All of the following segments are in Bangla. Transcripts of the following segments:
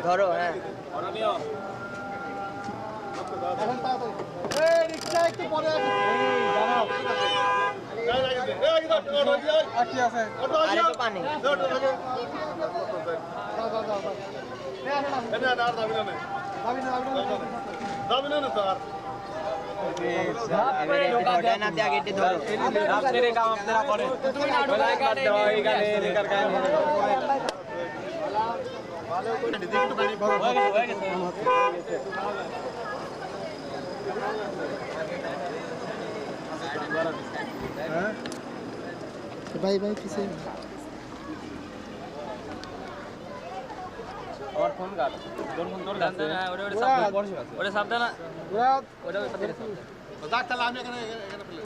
ধরো হ্যাঁ পানি भाई भाई किसे और फोन काट दोन फोन তোর কাছে ওরে সাবধান ওরে দাগ চালা আমি এখানে ফেলে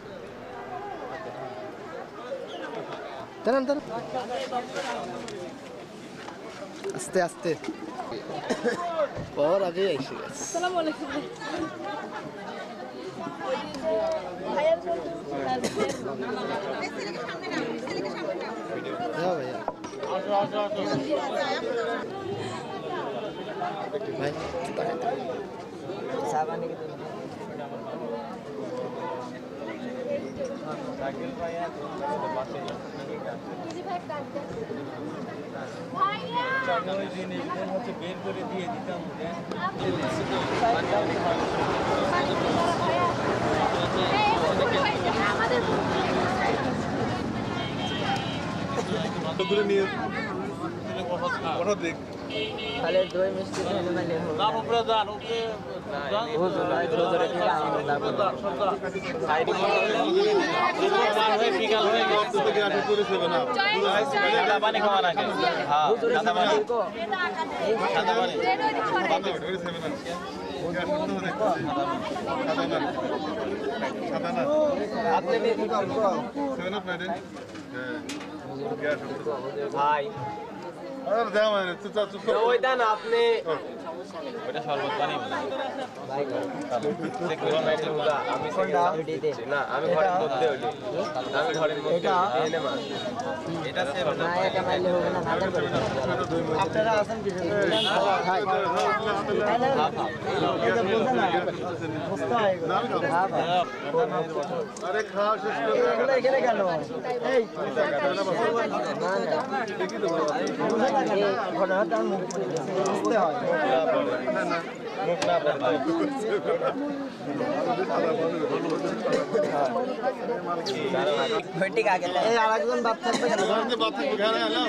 টান টান আস্তে আস্তে পর আগে এসে গেছে আসসালামু আলাইকুম ভাইয়ার भैया भाई सावन के সাইকেল ভাইয়া পাশে ভাইয়া ওই দিন একদম হচ্ছে বের করে দিয়ে দিতাম আমাদের দূরে নিয়ে কথা দেখ খালে দই মিষ্টি খেলে মানে না উপরে যান উপরে হুজুর হুজুরে কি আমরা যাবো সাইড করে বিকাল হয়ে গেছে তো কি আটে করে দেবে না পানি খাওয়া না হ্যাঁ সাদা পানি সাদা পানি পানি ধরে দেবে না সাদা না আপনি দিয়ে দিন সেভেন আপ নাইট ভাই আর দাও মানে চুপ ওই দেন আপনি ওটা শরবত পানি ভাই আমি কোনটা না আমি ঘরে করতে হইলো আমি ঘরের মধ্যে এনে মাছ এটা সেভ না এটা মাইলে হবে না নাটক করে আপনারা আছেন কি ভাই এটা বলতে না বুঝতে হয় হ্যাঁ ভাই আরে খাওয়া শেষ করে এগুলো এখানে কেন এই ঘটনাটা বুঝতে হয় মুখ না পড়ে ঠিক আছে এই আরেকজন বাপ থাকবে কেন বাপ থেকে ঘরে এলো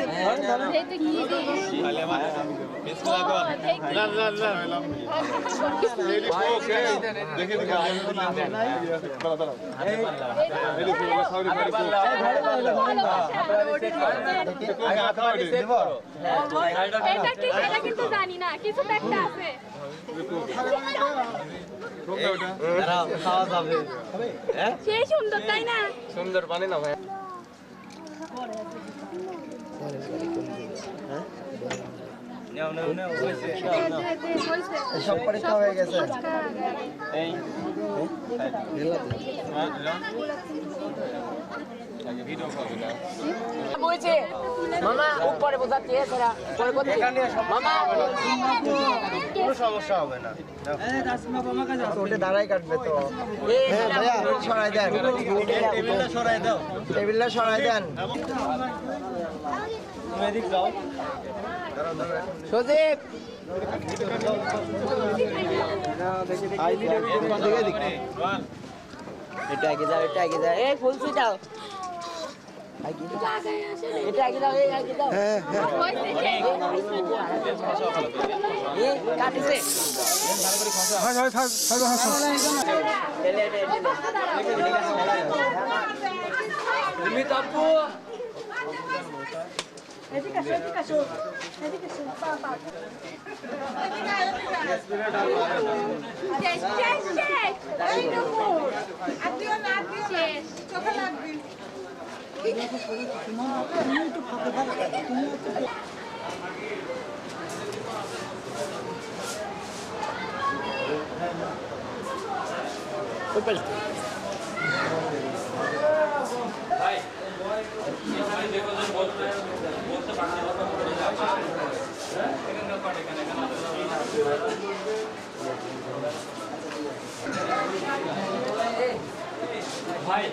খালি আমার বিসমিল্লাহ কর না না না ওকে দেখে দেখে এটা কিন্তু জানি না কিছু একটা আছে খাওয়া যাবে সেই সুন্দর তাই না সুন্দর পানি না ভাই সব পরীক্ষা হয়ে গেছে এই বুঝছি মামা উপরে বোঝাচ্ছি তোরা পরে করতে মামা কোনো সমস্যা হবে না ওটা দাঁড়াই কাটবে তো ভাইয়া সরাই দেন টেবিলটা সরাই দাও টেবিলটা সরাই দেন তুমি এদিক যাও সজীব এটা আগে যাও এটা আগে যাও এই ফুলসি দাও এটা আগে দাও এই আগে দাও হ্যাঁ এই কাটিছে তুমি তাপু এদিকে আসো পাপা শেষ আদিও না শেষ চোখে লাগবে Bye. ভাই